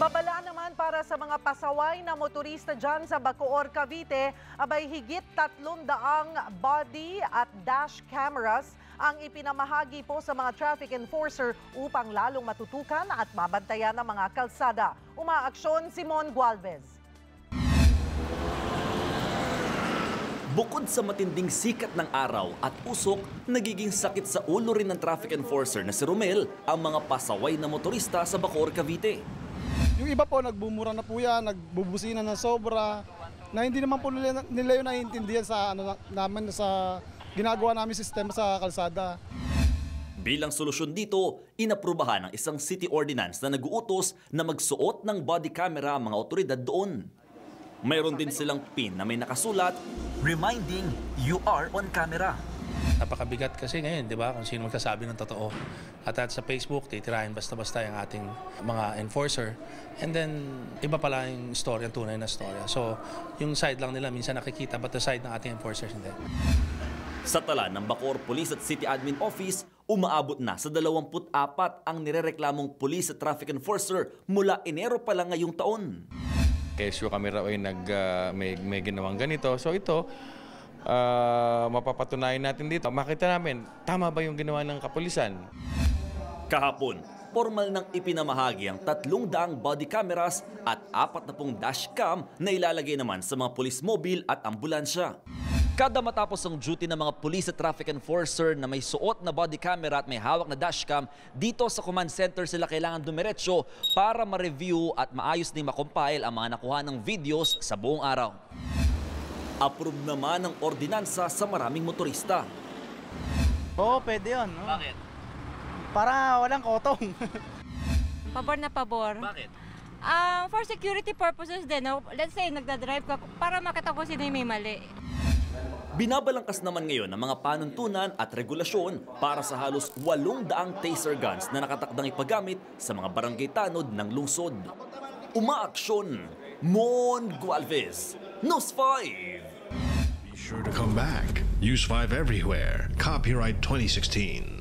Babala naman para sa mga pasaway na motorista dyan sa Bacoor, Cavite, abay higit 300 body at dash cameras ang ipinamahagi po sa mga traffic enforcer upang lalong matutukan at mabantayan ng mga kalsada. Umaaksyon si Mon Gualvez. Bukod sa matinding sikat ng araw at usok, nagiging sakit sa ulo rin ng traffic enforcer na si Romel ang mga pasaway na motorista sa Bacoor, Cavite. Yung iba po, nagbumura na po yan, nagbubusina na sobra, na hindi naman po nila yung naiintindihan sa, namin, sa ginagawa namin sistema sa kalsada. Bilang solusyon dito, inaprubahan ng isang city ordinance na nag-uutos na magsuot ng body camera ang mga otoridad doon. Mayroon din silang pin na may nakasulat, reminding you are on camera. Napakabigat kasi ngayon, di ba? Kung sino magsasabi ng totoo. At sa Facebook, titirahin basta-basta yung ating mga enforcer. And then, iba pala yung story, ang tunay na storya. So, yung side lang nila minsan nakikita, but the side ng ating enforcers hindi. Sa tala ng Bacoor Police at City Admin Office, umaabot na sa 24 ang nirereklamong police at traffic enforcer mula Enero pa lang ngayong taon. Kesyo kami raw ay may ginawang ganito. So ito, mapapatunayan natin dito. Makita namin, tama ba yung ginawa ng kapulisan? Kahapon, formal nang ipinamahagi ang 300 body cameras at 40 dashcam na ilalagay naman sa mga police mobile at ambulansya. Kada matapos ang duty ng mga police at traffic enforcer na may suot na body camera at may hawak na dashcam, dito sa command center sila kailangan dumiretso para ma-review at maayos din makompile ang mga nakuha ng videos sa buong araw. Approve naman ang ordinansa sa maraming motorista. Oo, pwede yun. No? Bakit? Para walang kotong. Pabor na pabor. Bakit? For security purposes din. No? Let's say, nagdadrive ka para makita ko sino yung may mali. Binabalangkas naman ngayon ang mga panuntunan at regulasyon para sa halos 800 taser guns na nakatakdang ipagamit sa mga barangay tanod ng lungsod. Umaaksyon, Mon Gualvez, News 5! Be sure to come back. Use 5 everywhere. Copyright 2016.